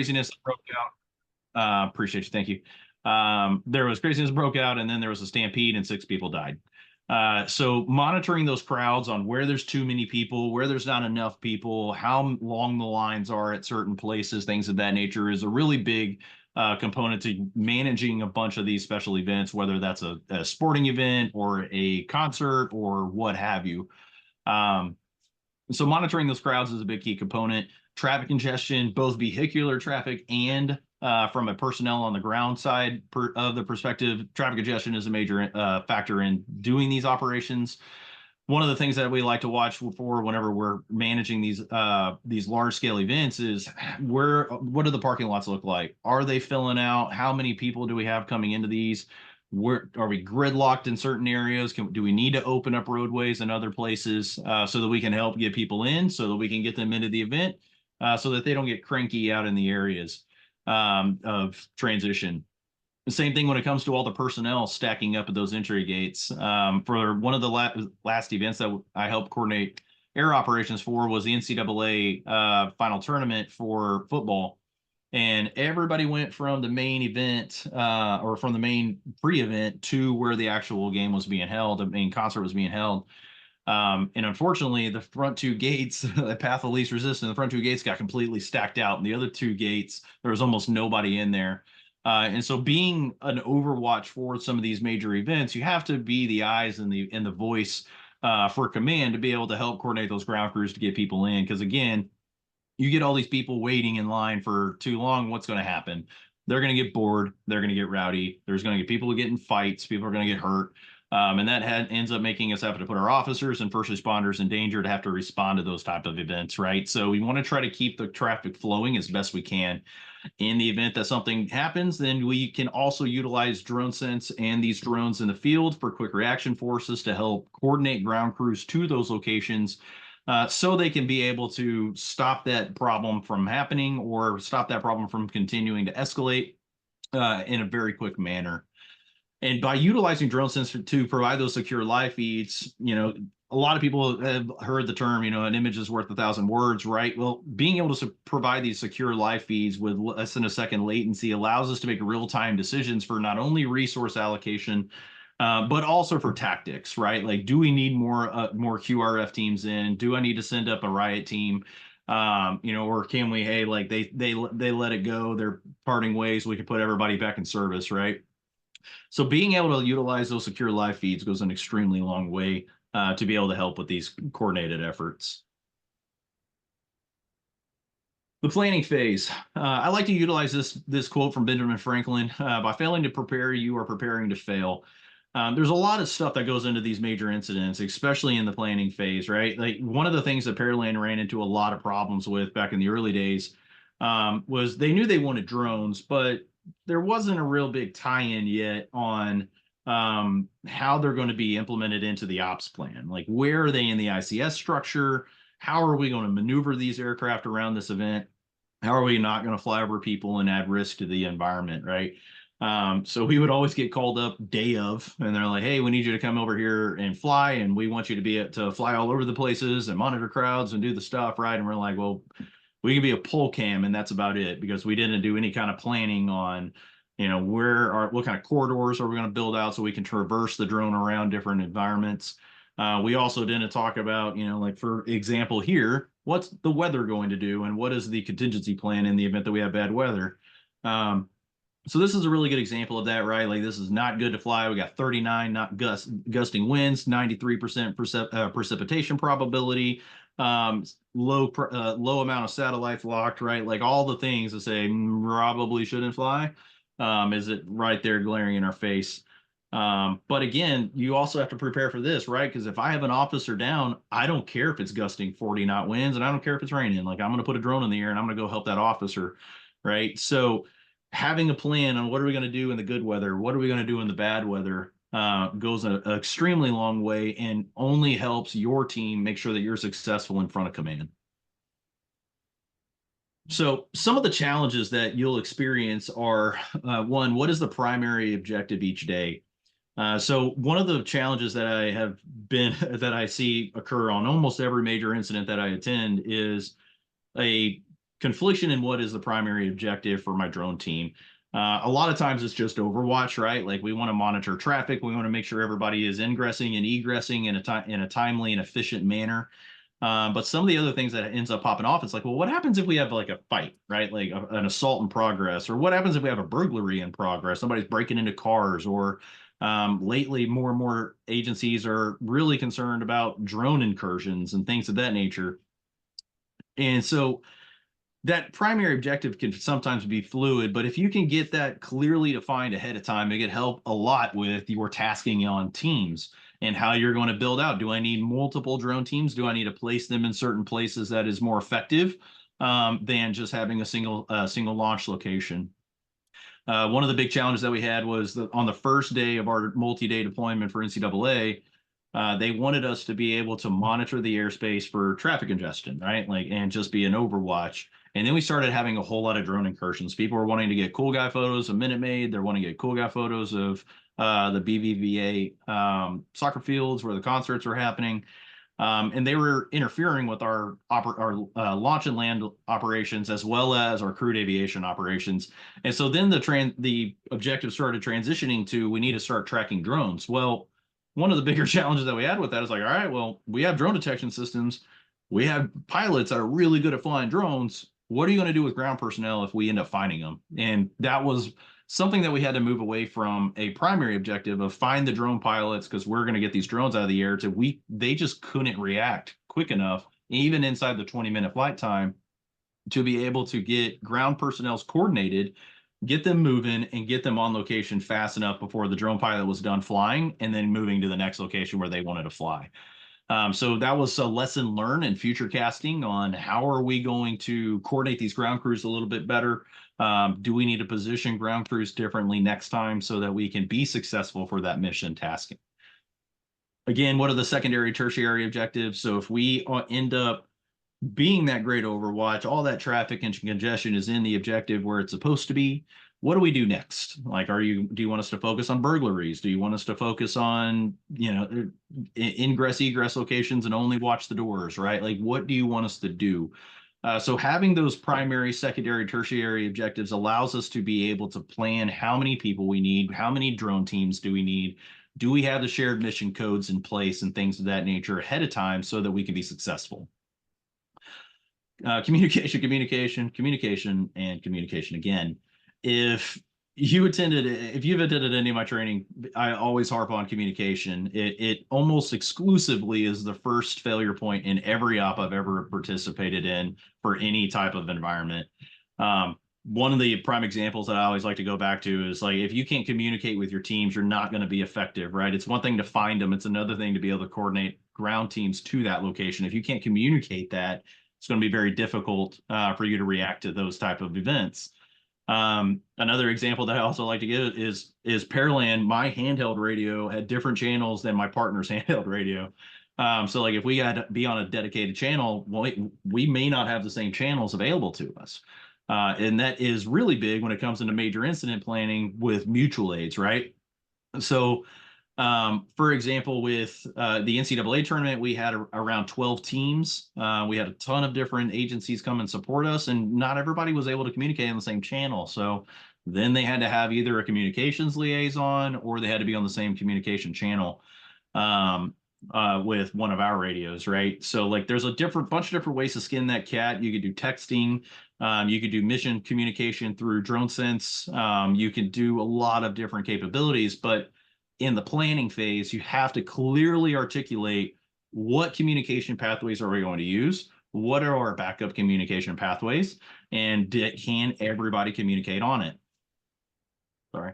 craziness that broke out. Appreciate you. Thank you. There was craziness that broke out, and then there was a stampede, and 6 people died. So monitoring those crowds on where there's too many people, where there's not enough people, how long the lines are at certain places, things of that nature is a really big component to managing a bunch of these special events, whether that's a sporting event or a concert or what have you. So monitoring those crowds is a big key component. Traffic congestion, both vehicular traffic and from a personnel on the ground side of the perspective, traffic congestion is a major factor in doing these operations. One of the things that we like to watch for whenever we're managing these large scale events is what do the parking lots look like? Are they filling out? How many people do we have coming into these? Where are we gridlocked in certain areas? Do we need to open up roadways in other places so that we can help get people in, so that we can get them into the event, so that they don't get cranky out in the areas of transition? The same thing when it comes to all the personnel stacking up at those entry gates. For one of the last events that I helped coordinate air operations for was the NCAA final tournament for football. And everybody went from the main event or from the main pre-event to where the actual game was being held, the main concert was being held. And unfortunately, the front 2 gates, the path of least resistance, the front 2 gates got completely stacked out. And the other 2 gates, there was almost nobody in there. And so being an overwatch for some of these major events, you have to be the eyes and the voice for command to be able to help coordinate those ground crews to get people in. Because again, you get all these people waiting in line for too long, what's going to happen? They're going to get bored. They're going to get rowdy. There's going to get people to get in fights. People are going to get hurt. And that ends up making us have to put our officers and first responders in danger to have to respond to those type of events, right? So we want to try to keep the traffic flowing as best we can. In the event that something happens, then we can also utilize DroneSense and these drones in the field for quick reaction forces to help coordinate ground crews to those locations so they can be able to stop that problem from happening or stop that problem from continuing to escalate in a very quick manner. And by utilizing DroneSense to provide those secure live feeds, a lot of people have heard the term, an image is worth 1,000 words, right? Well, being able to provide these secure live feeds with less than a second latency allows us to make real-time decisions for not only resource allocation, but also for tactics, right? Like, do we need more QRF teams in? Do I need to send up a riot team? Or can we, hey, like they let it go, they're parting ways, we can put everybody back in service, right? So being able to utilize those secure live feeds goes an extremely long way to be able to help with these coordinated efforts. The planning phase. I like to utilize this quote from Benjamin Franklin: by failing to prepare, you are preparing to fail. There's a lot of stuff that goes into these major incidents, especially in the planning phase, right? Like, one of the things that Pearland ran into a lot of problems with back in the early days was they knew they wanted drones, but there wasn't a real big tie-in yet on how they're going to be implemented into the ops plan. Like, where are they in the ICS structure? How are we going to maneuver these aircraft around this event? How are we not going to fly over people and add risk to the environment, right? So we would always get called up day of, and they're like, hey, we need you to come over here and fly, and we want you to fly all over the places and monitor crowds and do the stuff, right? And we're like, well, we can be a pole cam, and that's about it, because we didn't do any kind of planning on, what kind of corridors are we going to build out so we can traverse the drone around different environments. We also didn't talk about, like, for example here, what's the weather going to do, and what is the contingency plan in the event that we have bad weather? So this is a really good example of that, right? Like, this is not good to fly. We got 39 knot gusting winds, 93% precipitation probability, low amount of satellites locked, right? Like, all the things that say probably shouldn't fly. Is it right there glaring in our face? But again, you also have to prepare for this, right? Because if I have an officer down, I don't care if it's gusting 40 knot winds, and I don't care if it's raining. Like, I'm going to put a drone in the air and I'm going to go help that officer, right? So having a plan on what are we going to do in the good weather, what are we going to do in the bad weather, goes an extremely long way and only helps your team make sure that you're successful in front of command. So some of the challenges that you'll experience are, one, what is the primary objective each day? So one of the challenges that I see occur on almost every major incident that I attend is a confliction in what is the primary objective for my drone team. A lot of times it's just Overwatch, right? Like we want to monitor traffic. We want to make sure everybody is ingressing and egressing in a timely and efficient manner. But some of the other things that ends up popping off, it's like, well, what happens if we have like a fight, right? Like an assault in progress, or what happens if we have a burglary in progress? Somebody's breaking into cars, or lately more and more agencies are really concerned about drone incursions and things of that nature. And so that primary objective can sometimes be fluid, but if you can get that clearly defined ahead of time, it can help a lot with your tasking on teams and how you're going to build out. Do I need multiple drone teams? Do I need to place them in certain places that is more effective than just having a single launch location? One of the big challenges that we had was that on the first day of our multi-day deployment for NCAA, they wanted us to be able to monitor the airspace for traffic congestion, right? Like, and just be an overwatch. And then we started having a whole lot of drone incursions. People were wanting to get cool guy photos of Minute Maid. They're wanting to get cool guy photos of the BBVA soccer fields where the concerts were happening. And they were interfering with our launch and land operations as well as our crewed aviation operations. And so then the objective started transitioning to we need to start tracking drones. Well, one of the bigger challenges that we had with that is like, all right, well, we have drone detection systems. We have pilots that are really good at flying drones. What are you going to do with ground personnel if we end up finding them? And that was something that we had to move away from a primary objective of find the drone pilots because we're going to get these drones out of the air to they just couldn't react quick enough, even inside the 20-minute flight time, to be able to get ground personnel coordinated, get them moving, and get them on location fast enough before the drone pilot was done flying and then moving to the next location where they wanted to fly. So that was a lesson learned in future casting on how are we going to coordinate these ground crews a little bit better. Do we need to position ground crews differently next time so that we can be successful for that mission tasking? Again, what are the secondary, tertiary objectives? So if we end up being that great Overwatch, all that traffic and congestion is in the objective where it's supposed to be. What do we do next? Like, do you want us to focus on burglaries? Do you want us to focus on, ingress, egress locations and only watch the doors, right? Like, what do you want us to do? So having those primary, secondary, tertiary objectives allows us to be able to plan how many people we need, how many drone teams do we need, do we have the shared mission codes in place and things of that nature ahead of time so that we can be successful. Communication, and communication again. If you've attended any of my training, I always harp on communication. It almost exclusively is the first failure point in every op I've ever participated in for any type of environment. One of the prime examples that I always like to go back to is like, if you can't communicate with your teams, you're not going to be effective, right? It's one thing to find them. It's another thing to be able to coordinate ground teams to that location. If you can't communicate that, it's going to be very difficult for you to react to those type of events. Another example that I also like to give is Pearland. My handheld radio had different channels than my partner's handheld radio. So like if we had to be on a dedicated channel, we may not have the same channels available to us. And that is really big when it comes into major incident planning with mutual aids, right? So for example, with the NCAA tournament, we had around 12 teams. We had a ton of different agencies come and support us, and not everybody was able to communicate on the same channel. So then they had to have either a communications liaison or they had to be on the same communication channel with one of our radios, right? So like there's a bunch of different ways to skin that cat. You could do texting. You could do mission communication through DroneSense. You can do a lot of different capabilities, but in the planning phase, you have to clearly articulate what communication pathways are we going to use, what are our backup communication pathways, and can everybody communicate on it? Sorry.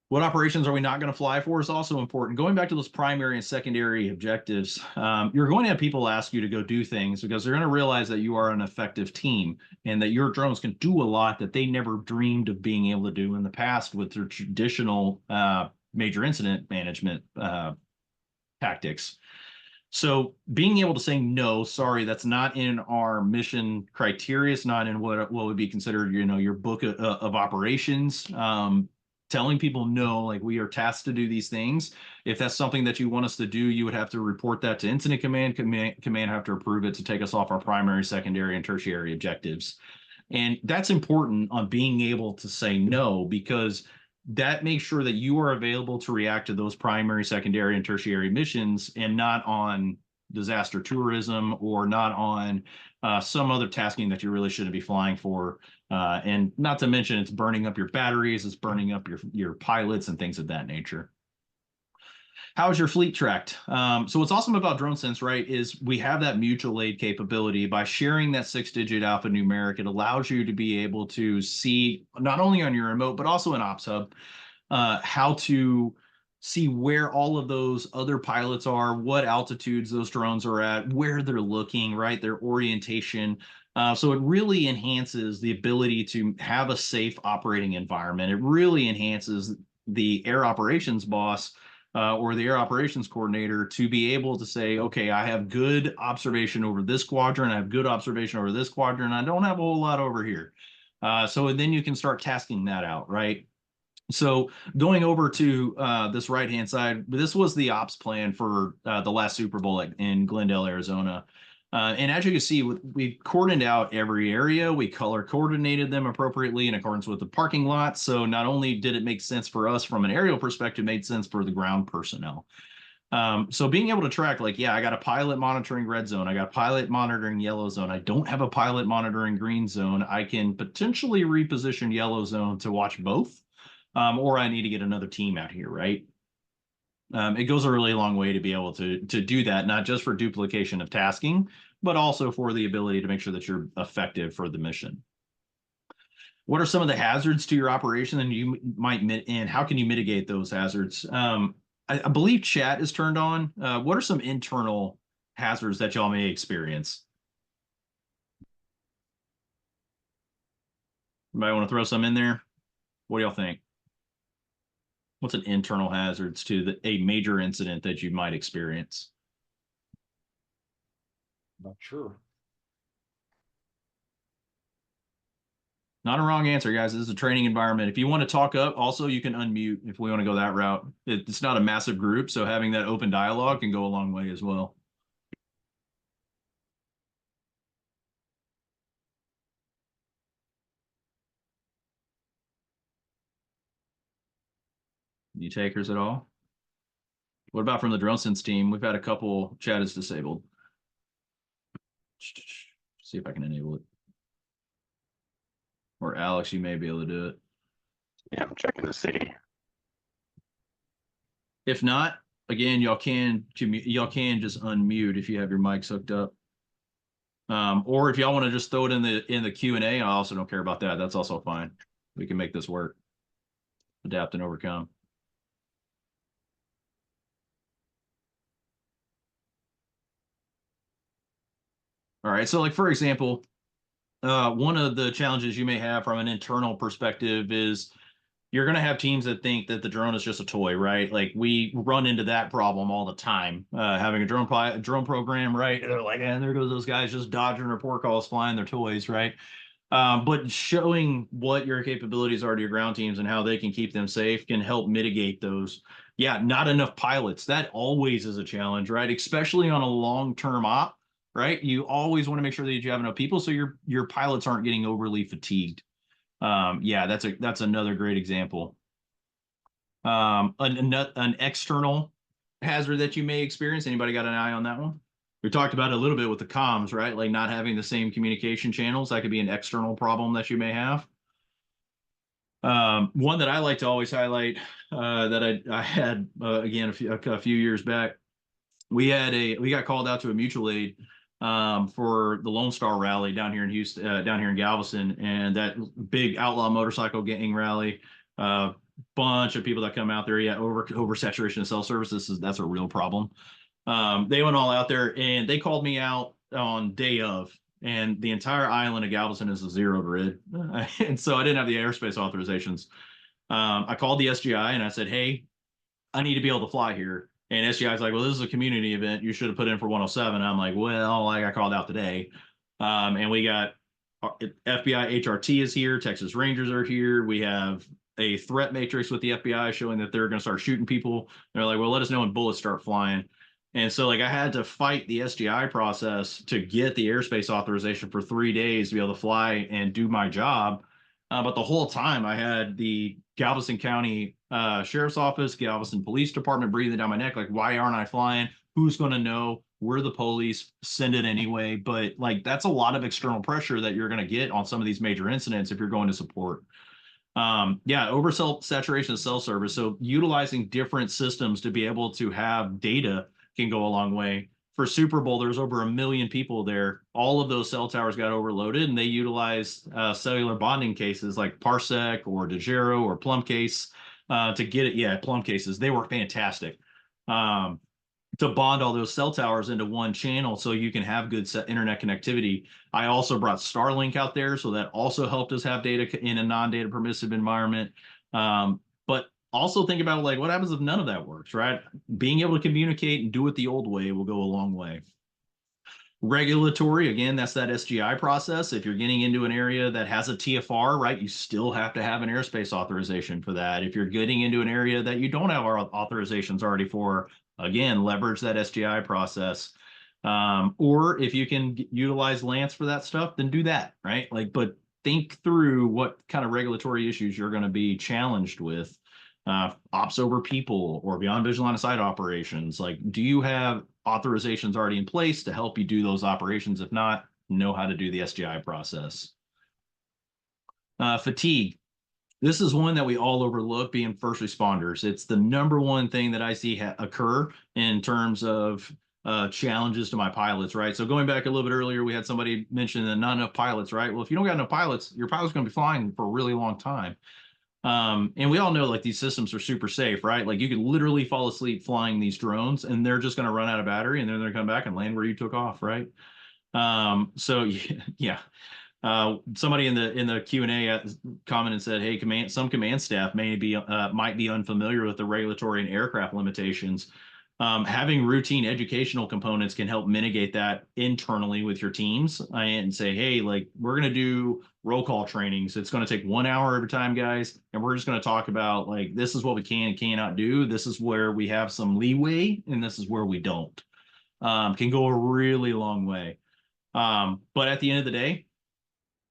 What operations are we not going to fly for is also important. Going back to those primary and secondary objectives, you're going to have people ask you to go do things because they're going to realize that you are an effective team and that your drones can do a lot that they never dreamed of being able to do in the past with their traditional major incident management tactics. So being able to say, no, sorry, that's not in our mission criteria. It's not in what would be considered, your book of operations. telling people no, like we are tasked to do these things. If that's something that you want us to do, you would have to report that to incident command. Command have to approve it to take us off our primary, secondary, and tertiary objectives. And that's important on being able to say no, because that makes sure that you are available to react to those primary, secondary, and tertiary missions, and not on disaster tourism or not on some other tasking that you really shouldn't be flying for. And not to mention, it's burning up your batteries, it's burning up your pilots and things of that nature. How is your fleet tracked? So what's awesome about DroneSense, right, is we have that mutual aid capability. By sharing that 6-digit alphanumeric, it allows you to be able to see not only on your remote, but also in Ops Hub, how to see where all of those other pilots are, what altitudes those drones are at, where they're looking, right, their orientation. So it really enhances the ability to have a safe operating environment. It really enhances the air operations boss or the air operations coordinator to be able to say, okay, I have good observation over this quadrant, I have good observation over this quadrant, I don't have a whole lot over here. So then you can start tasking that out, right? So going over to this right-hand side, this was the ops plan for the last Super Bowl in Glendale, Arizona. And as you can see, we cordoned out every area. We color coordinated them appropriately in accordance with the parking lot. So not only did it make sense for us from an aerial perspective, it made sense for the ground personnel. So being able to track, like, yeah, I got a pilot monitoring red zone. I got a pilot monitoring yellow zone. I don't have a pilot monitoring green zone. I can potentially reposition yellow zone to watch both. Or I need to get another team out here, right? It goes a really long way to be able to do that, not just for duplication of tasking, but also for the ability to make sure that you're effective for the mission. What are some of the hazards to your operation, and how can you mitigate those hazards? I believe chat is turned on. What are some internal hazards that y'all may experience? Anybody want to throw some in there? What do y'all think? What's an internal hazards to a major incident that you might experience? Not sure. Not a wrong answer, guys. This is a training environment. If you want to talk up, also you can unmute if we want to go that route. It's not a massive group, so having that open dialogue can go a long way as well. Any takers at all? What about from the DroneSense team? We've had a couple. Chat is disabled. See if I can enable it. Or Alex, you may be able to do it. Yeah, I'm checking to see. If not, again, y'all can just unmute if you have your mics hooked up. Or if y'all want to just throw it in the Q&A, I also don't care about that. That's also fine. We can make this work. Adapt and overcome. All right, so like for example, one of the challenges you may have from an internal perspective is you're going to have teams that think that the drone is just a toy, right? Like we run into that problem all the time. Having a drone program, right? They're like, and there goes those guys just dodging report calls, flying their toys, right? But showing what your capabilities are to your ground teams and how they can keep them safe can help mitigate those. Yeah, not enough pilots. That always is a challenge, right? Especially on a long-term op, right? You always want to make sure that you have enough people so your pilots aren't getting overly fatigued. Yeah, that's another great example. An external hazard that you may experience. Anybody got an eye on that one? We talked about it a little bit with the comms, right? Like not having the same communication channels. That could be an external problem that you may have. One that I like to always highlight that I had again a few years back. We got called out to a mutual aid for the Lone Star rally down here in Houston, down here in Galveston, and that big outlaw motorcycle gang rally. Bunch of people that come out there. Yeah, oversaturation of cell services. That's a real problem. They went all out there and they called me out on day of, and the entire island of Galveston is a zero grid. And so I didn't have the airspace authorizations. I called the SGI and I said, hey, I need to be able to fly here. And SGI's like, well, this is a community event. You should have put in for 107. I'm like, well, I got called out today. And we got FBI HRT is here. Texas Rangers are here. We have a threat matrix with the FBI showing that they're going to start shooting people. They're like, well, let us know when bullets start flying. And so like I had to fight the SGI process to get the airspace authorization for 3 days to be able to fly and do my job. But the whole time I had the Galveston County Sheriff's Office, Galveston Police Department breathing down my neck, like, why aren't I flying? Who's going to know? We're the police, send it anyway. But like that's a lot of external pressure that you're going to get on some of these major incidents if you're going to support. Yeah, over saturation of cell service. So utilizing different systems to be able to have data can go a long way. For Super Bowl, there's over 1 million people there. All of those cell towers got overloaded, and they utilized cellular bonding cases like Parsec or Degero or Plumcase to get it. Yeah, Plumcases. They were fantastic. To bond all those cell towers into one channel so you can have good internet connectivity. I also brought Starlink out there, so that also helped us have data in a non-data permissive environment. But also think about like what happens if none of that works, right? Being able to communicate and do it the old way will go a long way. Regulatory, again, that's that SGI process. If you're getting into an area that has a TFR, right, you still have to have an airspace authorization for that. If you're getting into an area that you don't have authorizations already for, again, leverage that SGI process. Or if you can utilize Lance for that stuff, then do that, right? Like, but think through what kind of regulatory issues you're going to be challenged with. Ops over people or beyond visual line of sight operations. Like, do you have authorizations already in place to help you do those operations? If not, know how to do the SGI process. Fatigue. This is one that we all overlook being first responders. It's the number one thing that I see occur in terms of challenges to my pilots, right? So going back a little bit earlier, we had somebody mention that not enough pilots, right? Well, if you don't got enough pilots, your pilot's going to be flying for a really long time. And we all know like these systems are super safe, right? Like you could literally fall asleep flying these drones and they're just going to run out of battery and then they're going to come back and land where you took off, right? So yeah. Somebody in the Q&A commented and said, hey, some command staff might be unfamiliar with the regulatory and aircraft limitations. Having routine educational components can help mitigate that internally with your teams and say, hey, like we're going to do roll call trainings. It's going to take 1 hour every time, guys. And we're just going to talk about like, this is what we can and cannot do. This is where we have some leeway and this is where we don't. Can go a really long way. But at the end of the day,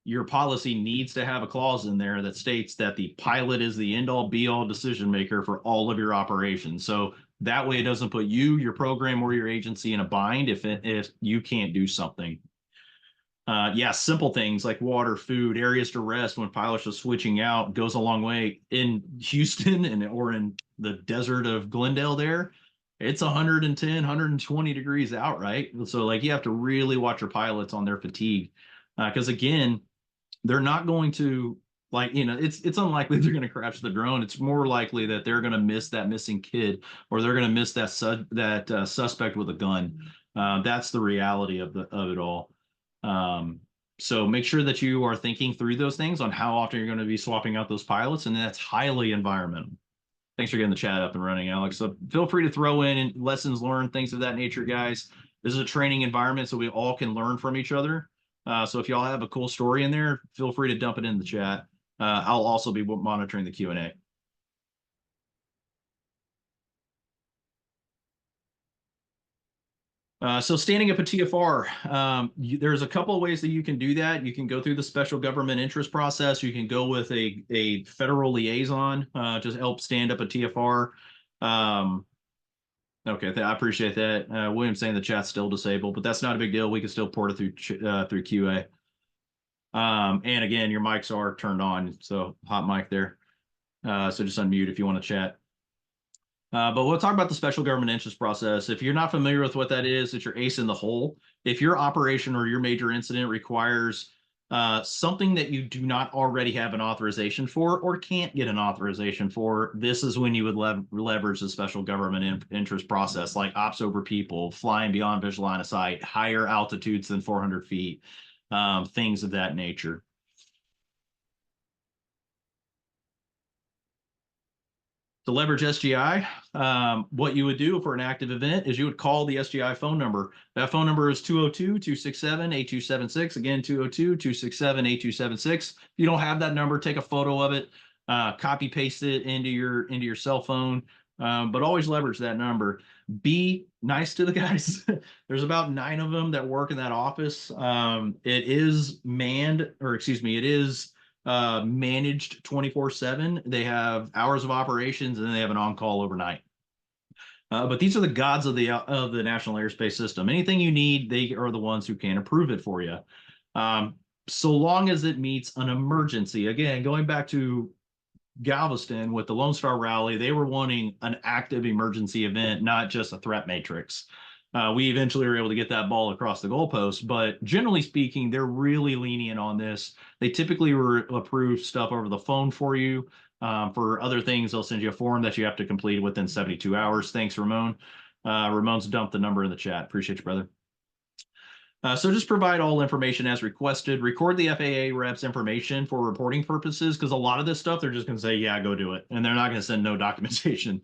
your policy needs to have a clause in there that states that the pilot is the end all be all decision maker for all of your operations. So that way it doesn't put you, your program, or your agency in a bind if you can't do something. Yeah, simple things like water, food, areas to rest when pilots are switching out goes a long way. In Houston or in the desert of Glendale there, it's 110, 120 degrees out, right? So like you have to really watch your pilots on their fatigue. Because again, they're not going to like, it's unlikely they're going to crash the drone. It's more likely that they're going to miss that missing kid or they're going to miss that suspect with a gun. That's the reality of it all. So make sure that you are thinking through those things on how often you're going to be swapping out those pilots, and that's highly environmental. Thanks for getting the chat up and running, Alex. So feel free to throw in lessons learned, things of that nature, guys. This is a training environment, so we all can learn from each other. So if y'all have a cool story in there, feel free to dump it in the chat. I'll also be monitoring the Q&A. So standing up a TFR, there's a couple of ways that you can do that. You can go through the special government interest process. You can go with a federal liaison to help stand up a TFR. Okay, I appreciate that. William's saying the chat's still disabled, but that's not a big deal. We can still port it through QA. And again, your mics are turned on, so hot mic there. So just unmute if you want to chat. But we'll talk about the special government interest process. If you're not familiar with what that is, it's your ace in the hole. If your operation or your major incident requires something that you do not already have an authorization for or can't get an authorization for, this is when you would leverage the special government interest process, like ops over people, flying beyond visual line of sight, higher altitudes than 400 feet, things of that nature. To leverage SGI, what you would do for an active event is you would call the SGI phone number. That phone number is 202-267-8276. Again, 202-267-8276. If you don't have that number, take a photo of it. copy paste it into your cell phone, but always leverage that number. Be nice to the guys. There's about 9 of them that work in that office. It is manned, or excuse me, it is managed 24/7. They have hours of operations, and then they have an on-call overnight. But these are the gods of the National Airspace System. Anything you need, they are the ones who can approve it for you. So long as it meets an emergency. Again, going back to Galveston with the Lone Star Rally, they were wanting an active emergency event, not just a threat matrix. We eventually were able to get that ball across the goalpost, but generally speaking, they're really lenient on this. They typically approve stuff over the phone for you. For other things, they'll send you a form that you have to complete within 72 hours. Thanks, Ramon. Ramon's dumped the number in the chat. Appreciate you, brother. So just provide all information as requested. Record the FAA rep's information for reporting purposes, because a lot of this stuff, they're just going to say, yeah, go do it. And they're not going to send no documentation.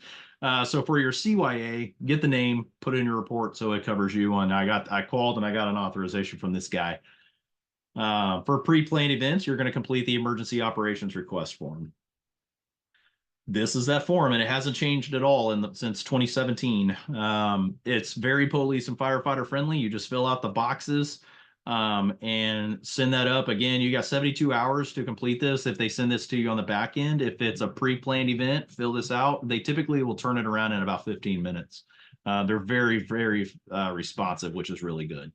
So for your CYA, get the name, put it in your report so it covers you. And I called and I got an authorization from this guy. For pre-planned events, you're going to complete the emergency operations request form. This is that form, and it hasn't changed at all since 2017. It's very police and firefighter friendly. You just fill out the boxes and send that up. Again, you got 72 hours to complete this. If they send this to you on the back end, if it's a pre-planned event, fill this out. They typically will turn it around in about 15 minutes. They're very, very responsive, which is really good.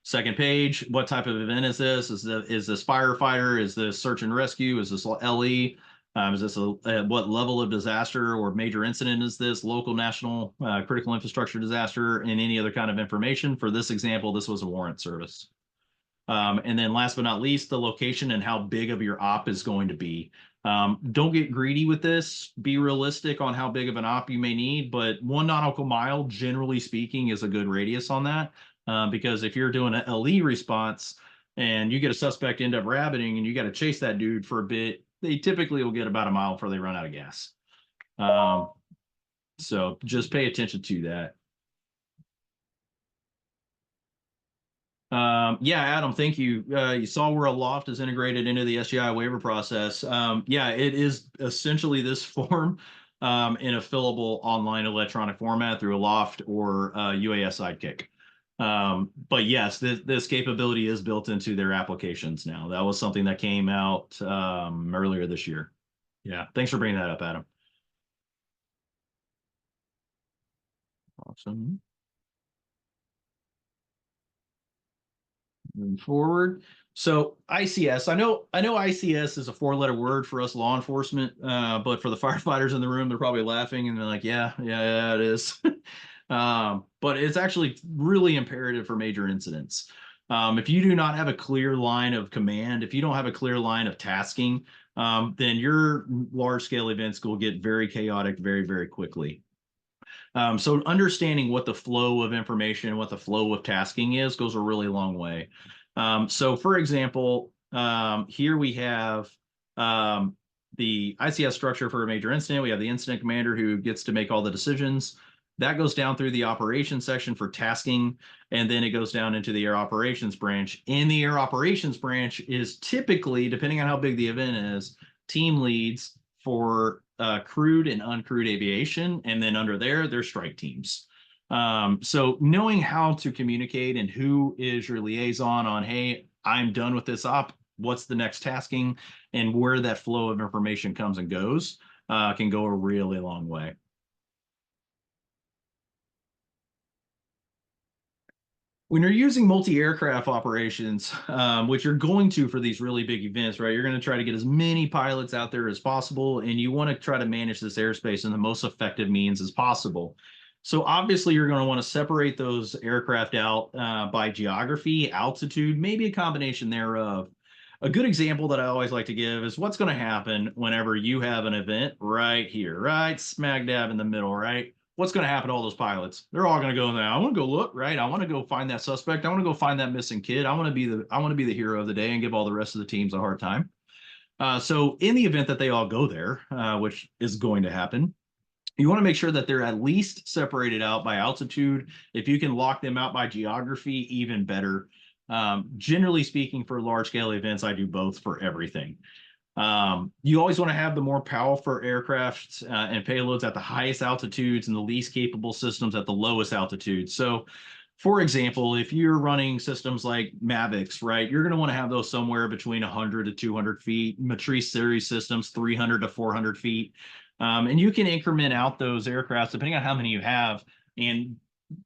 Second page, what type of event is this? Is this firefighter? Is this search and rescue? Is this LE? Is this what level of disaster or major incident is this? Local, national, critical infrastructure disaster, and any other kind of information. For this example, this was a warrant service. And then last but not least, the location and how big of your op is going to be. Don't get greedy with this. Be realistic on how big of an op you may need, but 1 nautical mile, generally speaking, is a good radius on that. Because if you're doing an LE response and you get a suspect end up rabbiting and you got to chase that dude for a bit, they typically will get about a mile before they run out of gas. So just pay attention to that. Yeah, Adam, thank you. You saw where a loft is integrated into the SGI waiver process. Yeah, it is essentially this form in a fillable online electronic format through a loft or UAS Sidekick. But yes, this capability is built into their applications now. That was something that came out earlier this year. Yeah, thanks for bringing that up, Adam. Awesome. Moving forward. So ICS, I know ICS is a 4-letter word for us law enforcement, but for the firefighters in the room, they're probably laughing and they're like, yeah, it is. But it's actually really imperative for major incidents. If you do not have a clear line of command, if you don't have a clear line of tasking, then your large scale events will get very chaotic very, very quickly. So understanding what the flow of information, what the flow of tasking is, goes a really long way. So for example, here we have the ICS structure for a major incident. We have the incident commander who gets to make all the decisions. That goes down through the operations section for tasking, and then it goes down into the air operations branch. In the air operations branch is typically, depending on how big the event is, team leads for crewed and uncrewed aviation, and then under there, there's strike teams. So knowing how to communicate and who is your liaison on, hey, I'm done with this op, what's the next tasking, and where that flow of information comes and goes can go a really long way. When you're using multi-aircraft operations, which you're going to for these really big events, right? You're going to try to get as many pilots out there as possible, and you want to try to manage this airspace in the most effective means as possible. So obviously, you're going to want to separate those aircraft out by geography, altitude, maybe a combination thereof. A good example that I always like to give is what's going to happen whenever you have an event right here, right smack dab in the middle, right? What's going to happen to all those pilots? They're all going to go there. I want to go look, right? I want to go find that suspect. I want to go find that missing kid. I want to be the hero of the day and give all the rest of the teams a hard time. So in the event that they all go there, which is going to happen, you want to make sure that they're at least separated out by altitude. If you can lock them out by geography, even better. Generally speaking, for large scale events, I do both for everything. You always want to have the more powerful aircraft and payloads at the highest altitudes and the least capable systems at the lowest altitudes. So, for example, if you're running systems like Mavics, right, you're going to want to have those somewhere between 100 to 200 feet. Matrice series systems, 300 to 400 feet. And you can increment out those aircraft depending on how many you have. And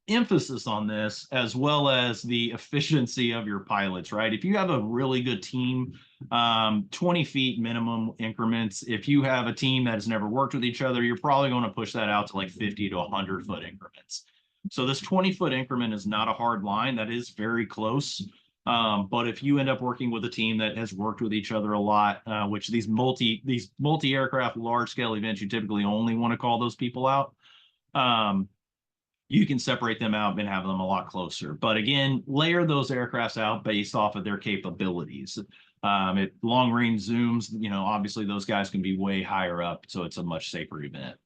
emphasis on this, as well as the efficiency of your pilots, right? If you have a really good team, 20 feet minimum increments. If you have a team that has never worked with each other, you're probably going to push that out to like 50 to 100-foot increments. So this 20-foot increment is not a hard line. That is very close. But if you end up working with a team that has worked with each other a lot, which these multi-aircraft large scale events, you typically only want to call those people out. You can separate them out and have them a lot closer. But again, layer those aircrafts out based off of their capabilities. At long range zooms, obviously those guys can be way higher up, so it's a much safer event.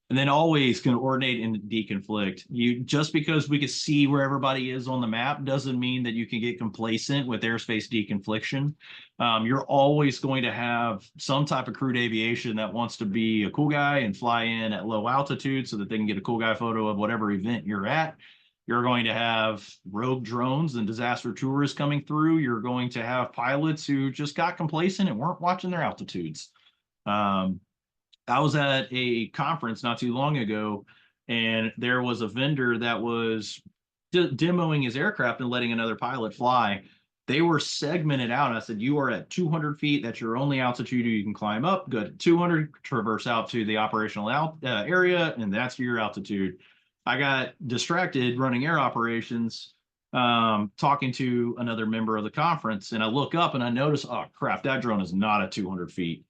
And then always coordinate and deconflict. Just because we can see where everybody is on the map doesn't mean that you can get complacent with airspace deconfliction. You're always going to have some type of crewed aviation that wants to be a cool guy and fly in at low altitude so that they can get a cool guy photo of whatever event you're at. You're going to have rogue drones and disaster tourists coming through. You're going to have pilots who just got complacent and weren't watching their altitudes. I was at a conference not too long ago, and there was a vendor that was demoing his aircraft and letting another pilot fly. They were segmented out. I said, you are at 200 feet. That's your only altitude you can climb up. Good. 200, traverse out to the operational area, and that's your altitude. I got distracted running air operations, talking to another member of the conference, and I look up and I notice, oh, crap, that drone is not at 200 feet.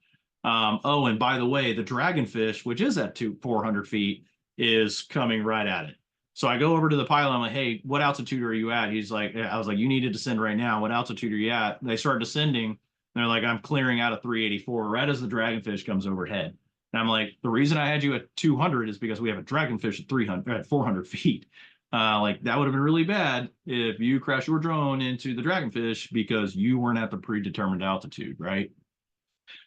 Oh, and by the way, the Dragonfish, which is at 400 feet, is coming right at it. So I go over to the pilot. I'm like, hey, what altitude are you at? He's like, I was like, you need to descend right now. What altitude are you at? They start descending. They're like, I'm clearing out at 384 right as the Dragonfish comes overhead. And I'm like, the reason I had you at 200 is because we have a Dragonfish at 300, at 400 feet. Like that would have been really bad if you crash your drone into the Dragonfish because you weren't at the predetermined altitude, right?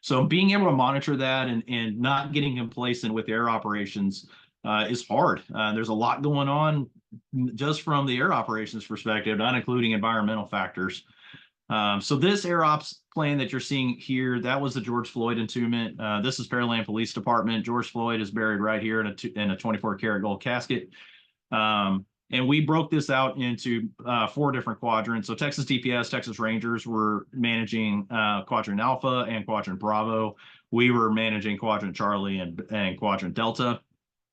So being able to monitor that and not getting complacent with air operations is hard. There's a lot going on just from the air operations perspective, not including environmental factors. So this air ops plane that you're seeing here, that was the George Floyd entombment. This is Pearland Police Department. George Floyd is buried right here in a 24-karat gold casket. And we broke this out into 4 different quadrants. So Texas DPS, Texas Rangers were managing Quadrant Alpha and Quadrant Bravo. We were managing Quadrant Charlie and Quadrant Delta.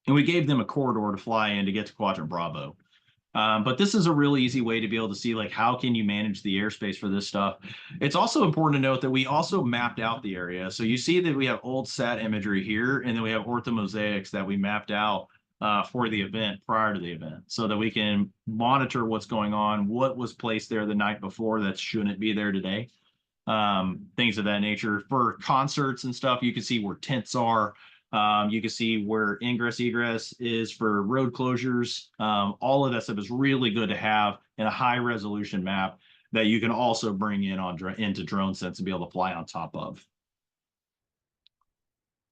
And we gave them a corridor to fly in to get to Quadrant Bravo. But this is a really easy way to be able to see, like, how can you manage the airspace for this stuff? It's also important to note that we also mapped out the area. So you see that we have old sat imagery here, and then we have orthomosaics that we mapped out for the event prior to the event so that we can monitor what's going on, what was placed there the night before that shouldn't be there today, things of that nature. For concerts and stuff, you can see where tents are. You can see where ingress egress is for road closures. All of that stuff is really good to have in a high resolution map that you can also bring in into DroneSense and be able to fly on top of.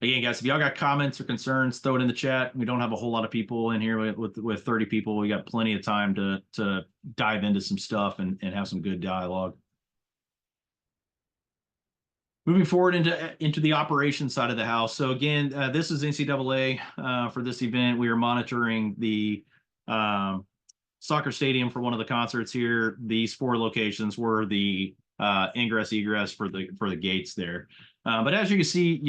Again, guys, if y'all got comments or concerns, throw it in the chat. We don't have a whole lot of people in here with 30 people. We got plenty of time to dive into some stuff and have some good dialogue. Moving forward into the operations side of the house. So again, this is NCAA for this event. We are monitoring the soccer stadium for one of the concerts here. These 4 locations were the ingress egress for the gates there. But as you can see,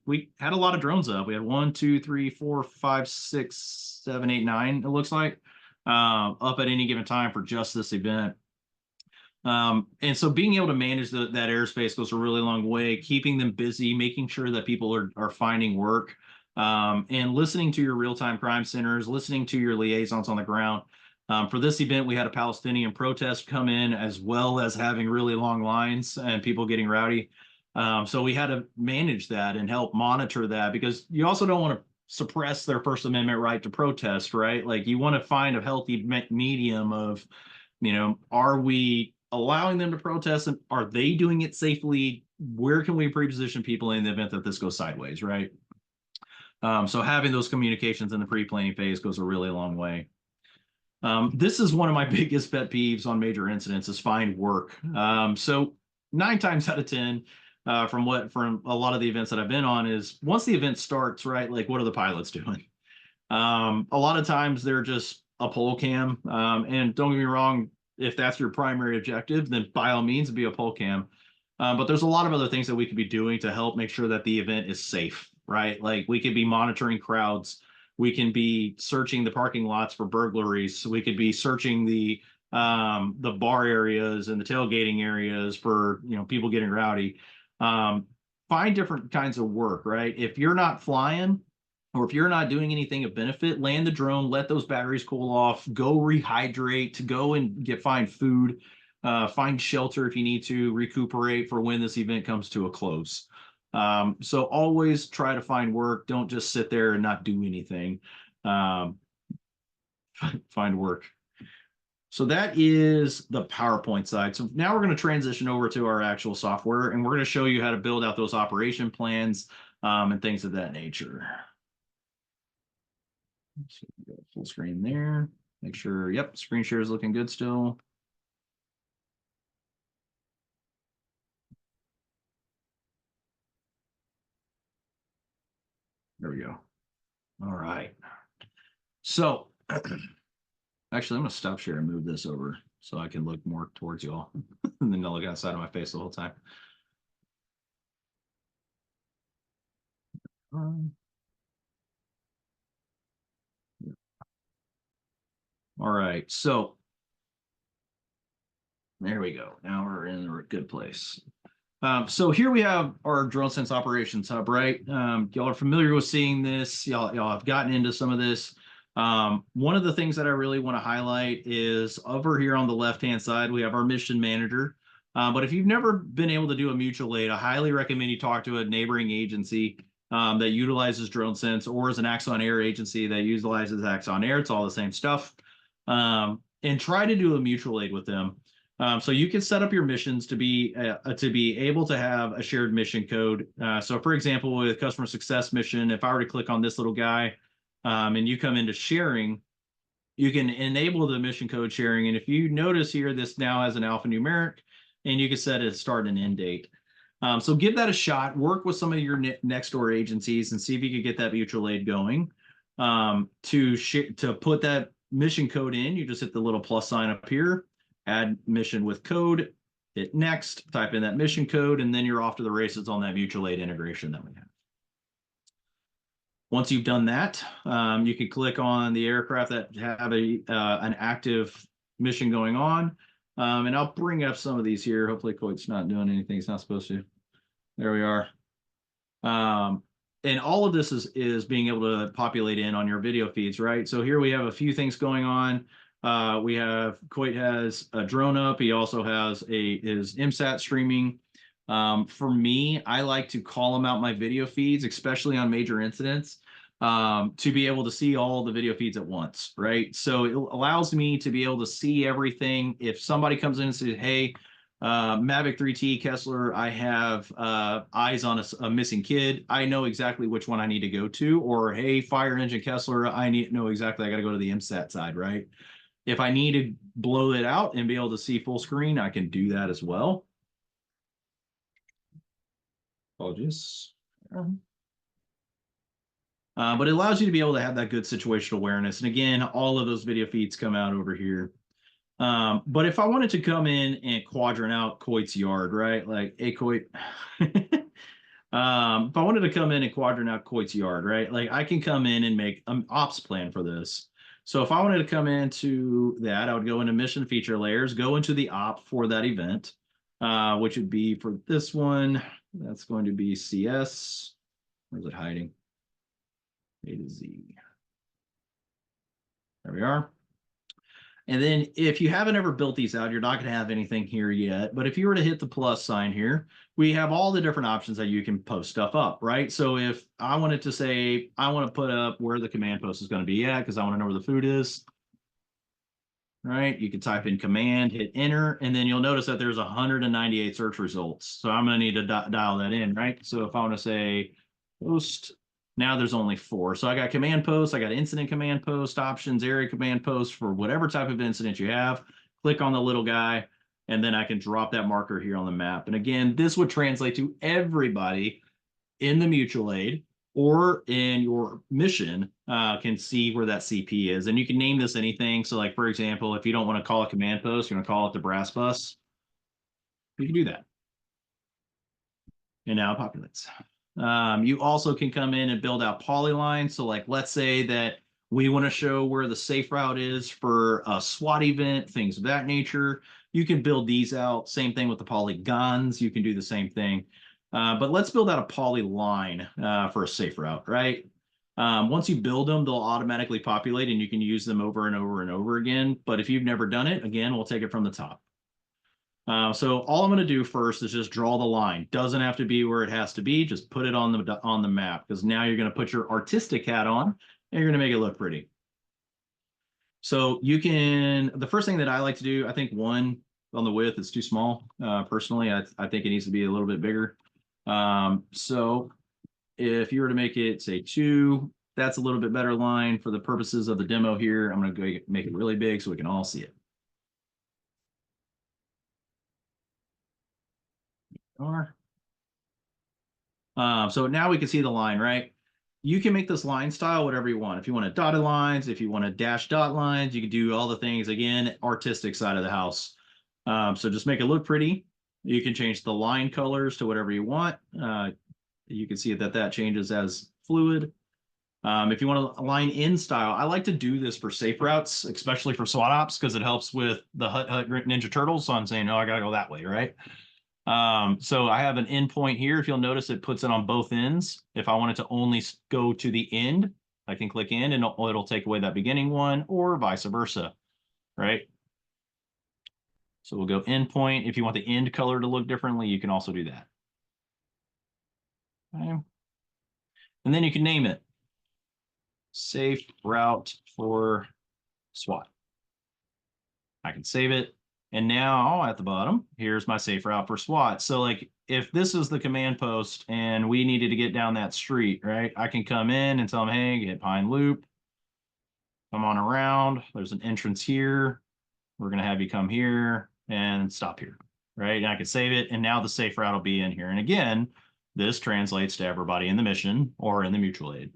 we had a lot of drones up. We had 1, 2, 3, 4, 5, 6, 7, 8, 9. It looks like up at any given time for just this event. And so being able to manage that airspace goes a really long way, keeping them busy, making sure that people are finding work, and listening to your real-time crime centers, listening to your liaisons on the ground. For this event, we had a Palestinian protest come in, as well as having really long lines and people getting rowdy. So we had to manage that and help monitor that, because you also don't want to suppress their First Amendment right to protest, right? Like, you want to find a healthy medium of, are we allowing them to protest, and are they doing it safely? Where can we pre-position people in the event that this goes sideways, right? So having those communications in the pre-planning phase goes a really long way. This is one of my biggest pet peeves on major incidents is find work. So 9 times out of 10, from a lot of the events that I've been on is once the event starts, right? Like what are the pilots doing? A lot of times they're just a pole cam. And don't get me wrong, if that's your primary objective, then by all means be a pole cam. But there's a lot of other things that we could be doing to help make sure that the event is safe, right? Like we could be monitoring crowds. We can be searching the parking lots for burglaries. We could be searching the bar areas and the tailgating areas for people getting rowdy. Find different kinds of work, right? If you're not flying, or if you're not doing anything of benefit, land the drone, let those batteries cool off, go rehydrate, go and find food, find shelter if you need to, recuperate for when this event comes to a close. So always try to find work. Don't just sit there and not do anything. Find work. So that is the PowerPoint side. So now we're going to transition over to our actual software, and we're going to show you how to build out those operation plans and things of that nature. So we go full screen there. Make sure, yep, screen share is looking good still. There we go. All right. So actually, I'm going to stop share and move this over so I can look more towards you all and then I'll look outside of my face the whole time. All right. So there we go. Now we're in a good place. So here we have our DroneSense operations hub, right? Y'all are familiar with seeing this. Y'all have gotten into some of this. One of the things that I really want to highlight is over here on the left-hand side, we have our mission manager. But if you've never been able to do a mutual aid, I highly recommend you talk to a neighboring agency that utilizes DroneSense, or as an Axon Air agency that utilizes Axon Air. It's all the same stuff. And try to do a mutual aid with them. So you can set up your missions to be able to have a shared mission code. So for example, with customer success mission, if I were to click on this little guy and you come into sharing, you can enable the mission code sharing. And if you notice here, this now has an alphanumeric, and you can set a start and end date. So give that a shot. Work with some of your next door agencies and see if you could get that mutual aid going. To put that mission code in, you just hit the little plus sign up here. Add mission with code, hit next, type in that mission code, and then you're off to the races on that mutual aid integration that we have. Once you've done that, you can click on the aircraft that have an active mission going on. And I'll bring up some of these here. Hopefully Coit's not doing anything it's not supposed to. There we are. And all of this is being able to populate in on your video feeds, right? So here we have a few things going on. We have Coit has a drone up. He also has his MSAT streaming. For me, I like to call them out my video feeds, especially on major incidents, to be able to see all the video feeds at once, right? So it allows me to be able to see everything. If somebody comes in and says, hey, Mavic 3T Kessler, I have eyes on a missing kid, I know exactly which one I need to go to. Or, hey, fire engine Kessler, I know exactly I got to go to the MSAT side, right? If I need to blow it out and be able to see full screen, I can do that as well. Apologies. But it allows you to be able to have that good situational awareness. And again, all of those video feeds come out over here. But if I wanted to come in and quadrant out Coit's yard, right? Like, hey, Coit. If I wanted to come in and quadrant out Coit's yard, right? Like I can come in and make an ops plan for this. So if I wanted to come into that, I would go into mission feature layers, go into the op for that event, which would be for this one. That's going to be CS. Where's it hiding? A to Z. There we are. And then if you haven't ever built these out, you're not going to have anything here yet. But if you were to hit the plus sign here, we have all the different options that you can post stuff up, right? So if I wanted to say, I want to put up where the command post is going to be at because I want to know where the food is. right? You can type in command, hit enter, and then you'll notice that there's 198 search results. So I'm going to need to dial that in, right? So if I want to say post, now there's only 4. So I got command post, I got incident command post, options, area command post for whatever type of incident you have. Click on the little guy, and then I can drop that marker here on the map. And again, this would translate to everybody in the mutual aid or in your mission can see where that CP is. And you can name this anything. So like, for example, if you don't want to call it command post, you want to call it the brass bus, you can do that. And now it populates. You also can come in and build out polylines. So like, let's say that we want to show where the safe route is for a SWAT event, things of that nature. You can build these out. Same thing with the polygons. You can do the same thing. But let's build out a polyline for a safe route, right? Once you build them, they'll automatically populate and you can use them over and over and over again. But if you've never done it, again, we'll take it from the top. So all I'm going to do first is just draw the line. Doesn't have to be where it has to be. Just put it on the map, because now you're going to put your artistic hat on and you're going to make it look pretty. So you can, the first thing that I like to do, I think 1 on the width is too small. Personally, I think it needs to be a little bit bigger. So if you were to make it say 2, that's a little bit better line for the purposes of the demo here. I'm going to go make it really big so we can all see it. So now we can see the line, right? You can make this line style whatever you want. If you want a dotted lines, if you want to dash dot lines, you can do all the things. Again, artistic side of the house. So just make it look pretty. You can change the line colors to whatever you want. You can see that changes as fluid. If you want to align in style, I like to do this for safe routes, especially for SWAT ops, because it helps with the Hut Ninja Turtles. So I'm saying, oh, I got to go that way, right? So I have an endpoint here. If you'll notice, it puts it on both ends. If I want it to only go to the end, I can click end and it'll take away that beginning one, or vice versa, right? So we'll go endpoint. If you want the end color to look differently, you can also do that. Okay. And then you can name it safe route for SWAT. I can save it. And now at the bottom, here's my safe route for SWAT. So like if this is the command post and we needed to get down that street, right? I can come in and tell them, hey, get Pine Loop. Come on around. There's an entrance here. We're going to have you come here and stop here, right? And I can save it. And now the safe route will be in here. And again, this translates to everybody in the mission or in the mutual aid.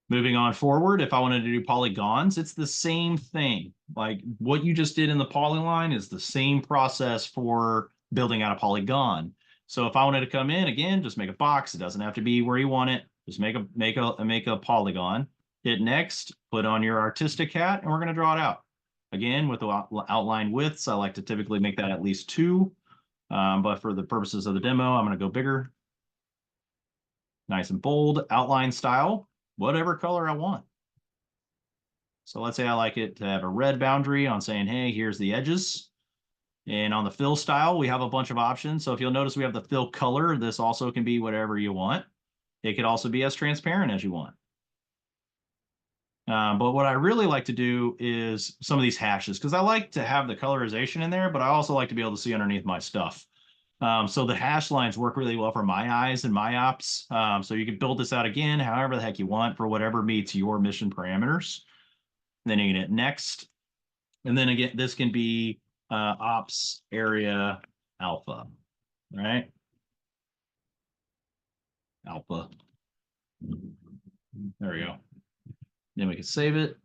Moving on forward, if I wanted to do polygons, it's the same thing. Like what you just did in the polyline is the same process for building out a polygon. So if I wanted to come in again, just make a box. It doesn't have to be where you want it. Just make a polygon. Hit next, put on your artistic hat, and we're going to draw it out. Again, with the outline widths, I like to typically make that at least 2. But for the purposes of the demo, I'm going to go bigger. Nice and bold. Outline style, whatever color I want. So let's say I like it to have a red boundary on saying, hey, here's the edges. And on the fill style, we have a bunch of options. So if you'll notice, we have the fill color. This also can be whatever you want. It could also be as transparent as you want. But what I really like to do is some of these hashes, because I like to have the colorization in there, but I also like to be able to see underneath my stuff. So the hash lines work really well for my eyes and my ops. So you can build this out again, however the heck you want, for whatever meets your mission parameters. Then you can hit next. And then again, this can be ops area alpha, right? Alpha. There we go. Then we can save it.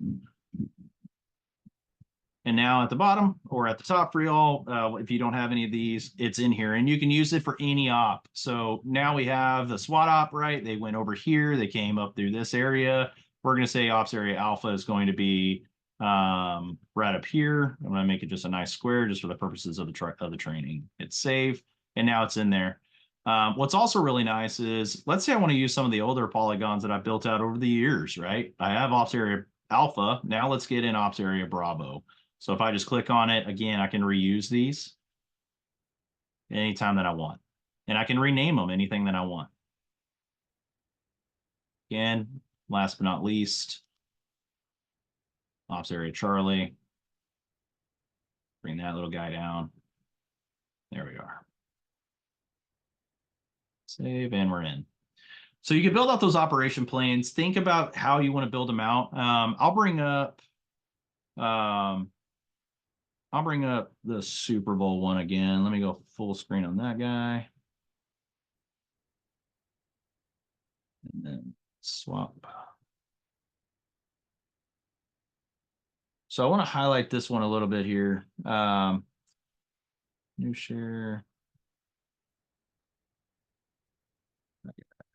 And now at the bottom or at the top for y'all, if you don't have any of these, it's in here and you can use it for any op. So now we have the SWAT op, right? They went over here. They came up through this area. We're going to say ops area alpha is going to be right up here. I'm going to make it just a nice square just for the purposes of the training. Hit save. And now it's in there. What's also really nice is, let's say I want to use some of the older polygons that I built out over the years, right? I have ops area alpha. Now let's get in ops area bravo. So if I just click on it, again, I can reuse these anytime that I want. And I can rename them anything that I want. Again, last but not least, Ops area Charlie. Bring that little guy down. There we are. Save, and we're in. So you can build out those operation planes. Think about how you want to build them out. I'll bring up the Super Bowl one again. Let me go full screen on that guy. And then swap. So I want to highlight this one a little bit here. New share.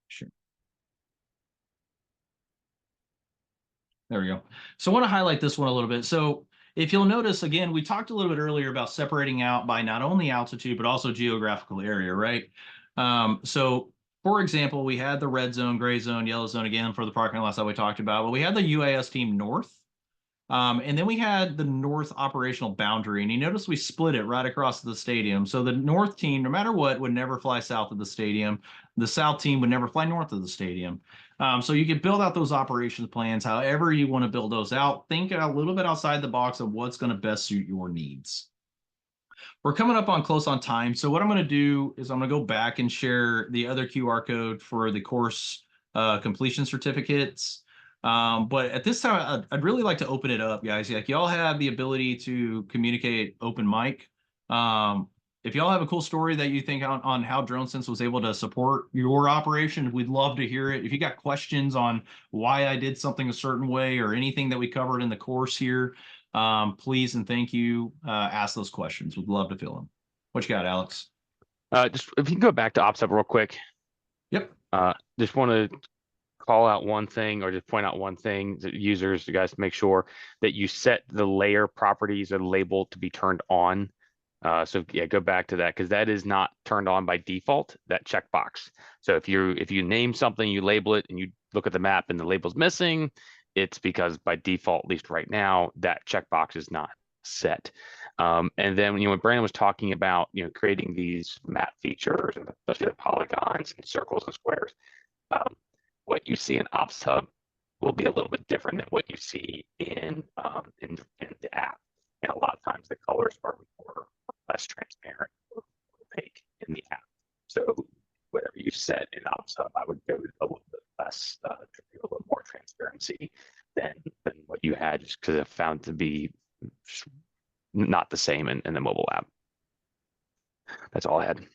Sure. There we go. So I want to highlight this one a little bit. So if you'll notice, again, we talked a little bit earlier about separating out by not only altitude, but also geographical area, right? So for example, we had the red zone, gray zone, yellow zone again for the parking lots that we talked about, but we had the UAS team north. And then we had the north operational boundary, and you notice we split it right across the stadium. So the north team, no matter what, would never fly south of the stadium. The south team would never fly north of the stadium. So you can build out those operations plans however you want to build those out. Think a little bit outside the box of what's going to best suit your needs. We're coming up on close on time. So what I'm going to do is I'm going to go back and share the other QR code for the course completion certificates. But at this time, I'd really like to open it up, guys. Like y'all have the ability to communicate open mic. If y'all have a cool story that you think on how DroneSense was able to support your operation, we'd love to hear it. If you got questions on why I did something a certain way or anything that we covered in the course here, please and thank you. Ask those questions. We'd love to fill them. What you got, Alex? Just if you can go back to OpsHub real quick. Yep. Just want to call out one thing or just point out one thing that users, you guys make sure that you set the layer properties or label to be turned on. So yeah, go back to that because that is not turned on by default, that checkbox. So if you name something, you label it and you look at the map and the label's missing, it's because by default, at least right now, that checkbox is not set. And then when Brandon was talking about creating these map features, and especially the polygons and circles and squares, what you see in OpsHub will be a little bit different than what you see in the app. And a lot of times the colors are more less transparent or opaque in the app. So whatever you set in OpsHub, I would go a little bit less, a little more transparency than what you had, just because it found to be not the same in the mobile app. That's all I had.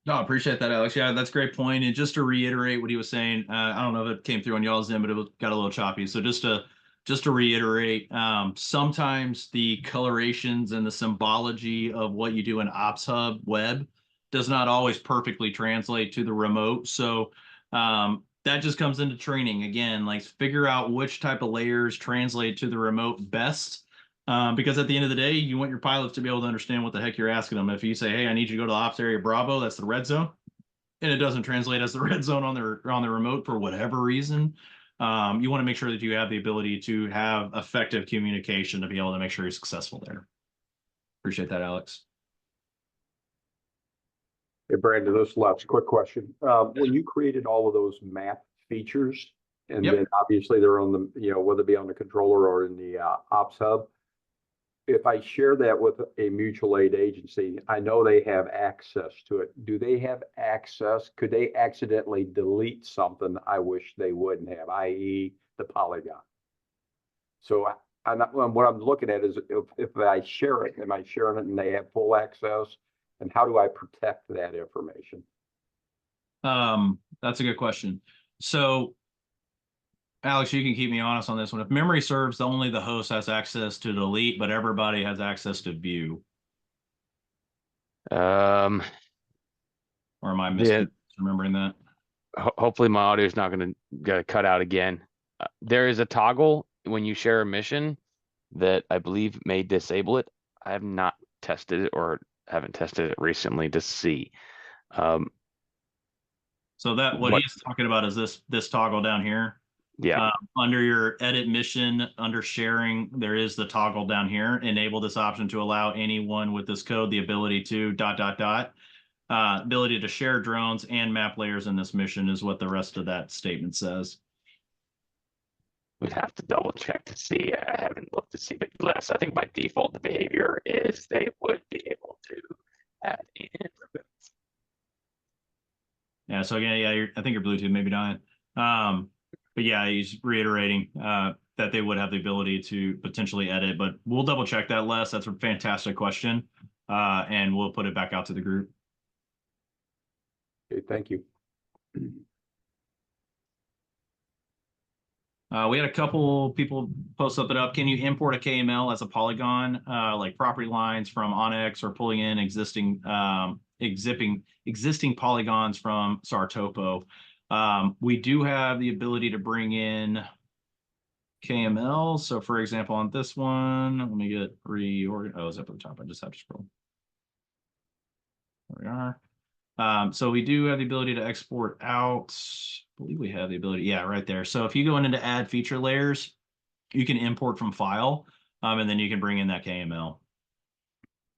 No, I appreciate that, Alex. Yeah, that's a great point. And just to reiterate what he was saying, I don't know if it came through on y'all's end, but it got a little choppy. So just to reiterate, sometimes the colorations and the symbology of what you do in OpsHub web does not always perfectly translate to the remote. So that just comes into training again, like figure out which type of layers translate to the remote best. Because at the end of the day, you want your pilots to be able to understand what the heck you're asking them. If you say, hey, I need you to go to ops area Bravo, that's the red zone, and it doesn't translate as the red zone on the remote for whatever reason, you want to make sure that you have the ability to have effective communication to be able to make sure you're successful there. Appreciate that, Alex. Hey, Brandon, this is Lex. Quick question. When you created all of those map features, and Yep. then obviously they're on the, whether it be on the controller or in the OpsHub, if I share that with a mutual aid agency, I know they have access to it. Do they have access? Could they accidentally delete something I wish they wouldn't have, i.e. the polygon? So what I'm looking at is if I share it, am I sharing it and they have full access? And how do I protect that information? That's a good question. So Alex, you can keep me honest on this one. If memory serves, only the host has access to delete, but everybody has access to view. Or am I misremembering that? Hopefully my audio is not going to cut out again. There is a toggle when you share a mission that I believe may disable it. I have not tested it or haven't tested it recently to see. So that what he's talking about is this toggle down here. Yeah. Under your edit mission, under sharing, there is the toggle down here. Enable this option to allow anyone with this code the ability to ... ability to share drones and map layers in this mission is what the rest of that statement says. We'd have to double check to see. I haven't looked to see, but less. I think by default, the behavior is they would be able to add in. Yeah. So again, yeah, I think your Bluetooth may be dying. But yeah, he's reiterating that they would have the ability to potentially edit, but we'll double check that, Les. That's a fantastic question. And we'll put it back out to the group. Okay, thank you. We had a couple people post something up. Can you import a KML as a polygon, like property lines from Onyx, or pulling in existing existing polygons from Sartopo? We do have the ability to bring in KML. So for example, on this one, let me get reorganized. Oh, it's up at the top. I just have to scroll. There we are. So we do have the ability to export out. I believe we have the ability. Yeah, right there. So if you go into add feature layers, you can import from file, and then you can bring in that KML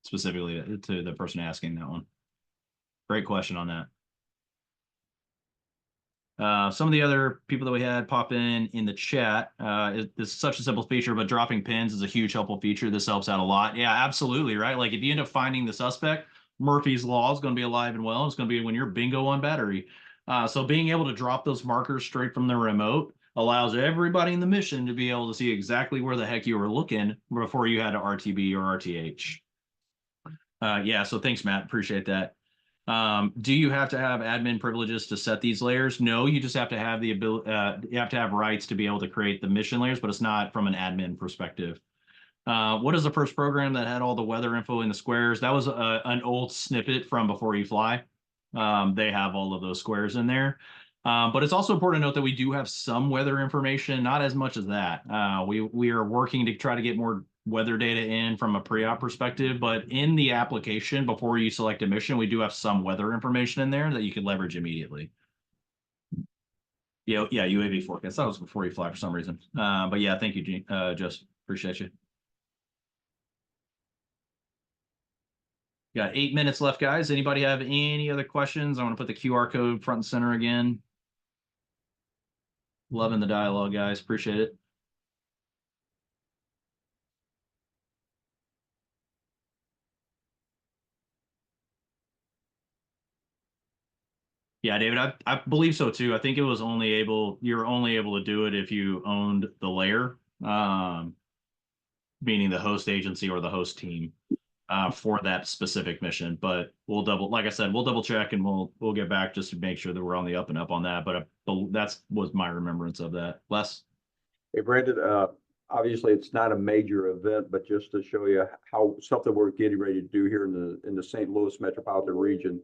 specifically to the person asking that one. Great question on that. Some of the other people that we had pop in the chat, it's such a simple feature, but dropping pins is a huge helpful feature. This helps out a lot. Yeah, absolutely, right? Like if you end up finding the suspect, Murphy's Law is going to be alive and well. It's going to be when you're bingo on battery. So being able to drop those markers straight from the remote allows everybody in the mission to be able to see exactly where the heck you were looking before you had to RTB or RTH. Yeah, so thanks, Matt. Appreciate that. Do you have to have admin privileges to set these layers? No, you just have to have the ability, you have to have rights to be able to create the mission layers, but it's not from an admin perspective. What is the first program that had all the weather info in the squares? That was an old snippet from Before You Fly. They have all of those squares in there. But it's also important to note that we do have some weather information, not as much as that. We are working to try to get more weather data in from a pre-op perspective, but in the application, before you select a mission, we do have some weather information in there that you can leverage immediately. Yeah, UAV forecast. That was Before You Fly for some reason. But yeah, thank you, Jess. Appreciate you. Got 8 minutes left, guys. Anybody have any other questions? I want to put the QR code front and center again. Loving the dialogue, guys. Appreciate it. Yeah, David, I believe so too. I think it was you're only able to do it if you owned the layer, meaning the host agency or the host team, for that specific mission. But like I said, we'll double check and we'll get back just to make sure that we're on the up and up on that. But that's was my remembrance of that. Les? Hey, Brandon, obviously it's not a major event, but just to show you how something we're getting ready to do here in the St. Louis metropolitan region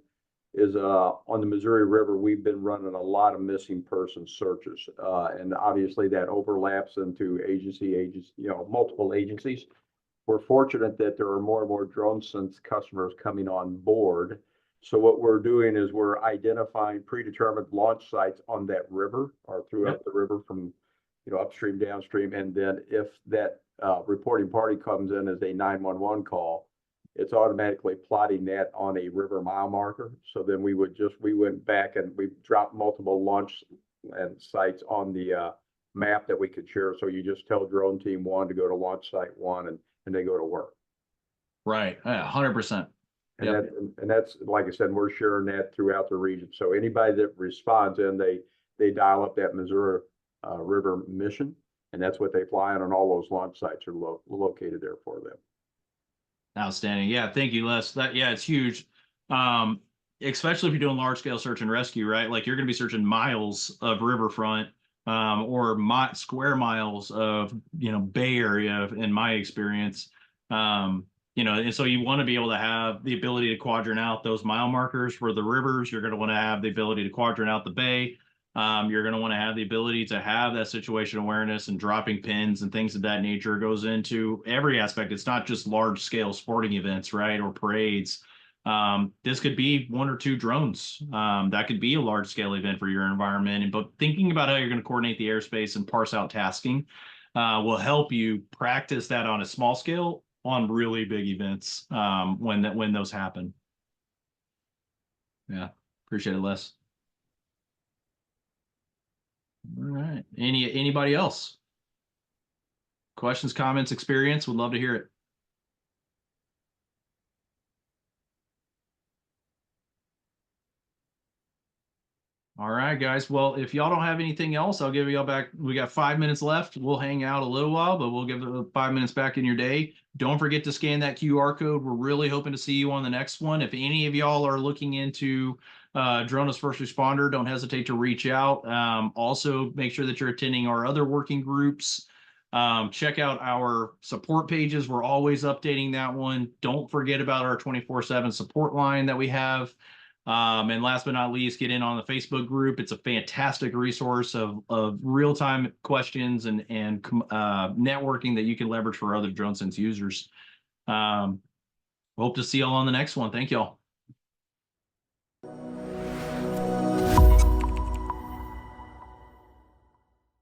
is on the Missouri River. We've been running a lot of missing person searches, and obviously that overlaps into agencies, multiple agencies. We're fortunate that there are more and more DroneSense customers coming on board. So what we're doing is we're identifying predetermined launch sites on that river or throughout the river from upstream, downstream, and then if that reporting party comes in as a 911 call, it's automatically plotting that on a river mile marker. So then we went back and we dropped multiple launch and sites on the map that we could share. So you just tell drone team 1 to go to launch site 1 and they go to work. Right. 100%. And that's, like I said, we're sharing that throughout the region. So anybody that responds in, they dial up that Missouri River mission, and that's what they fly on, and all those launch sites are located there for them. Outstanding. Yeah, thank you, Les. It's huge. Especially if you're doing large scale search and rescue, right? Like you're going to be searching miles of riverfront, or square miles of Bay Area, in my experience. And so you want to be able to have the ability to quadrant out those mile markers for the rivers. You're going to want to have the ability to quadrant out the bay. You're going to want to have the ability to have that situation awareness, and dropping pins and things of that nature goes into every aspect. It's not just large scale sporting events, right? Or parades. This could be 1 or 2 drones. That could be a large scale event for your environment. But thinking about how you're going to coordinate the airspace and parse out tasking will help you practice that on a small scale on really big events when those happen. Yeah, appreciate it, Les. All right. Anybody else? Questions, comments, experience? Would love to hear it. All right, guys. Well, if y'all don't have anything else, I'll give y'all back. We got 5 minutes left. We'll hang out a little while, but we'll give it 5 minutes back in your day. Don't forget to scan that QR code. We're really hoping to see you on the next one. If any of y'all are looking into drone as first responder, don't hesitate to reach out. Also, make sure that you're attending our other working groups. Check out our support pages. We're always updating that one. Don't forget about our 24/7 support line that we have. And last but not least, get in on the Facebook group. It's a fantastic resource of real-time questions and networking that you can leverage for other DroneSense users. Hope to see y'all on the next one. Thank y'all.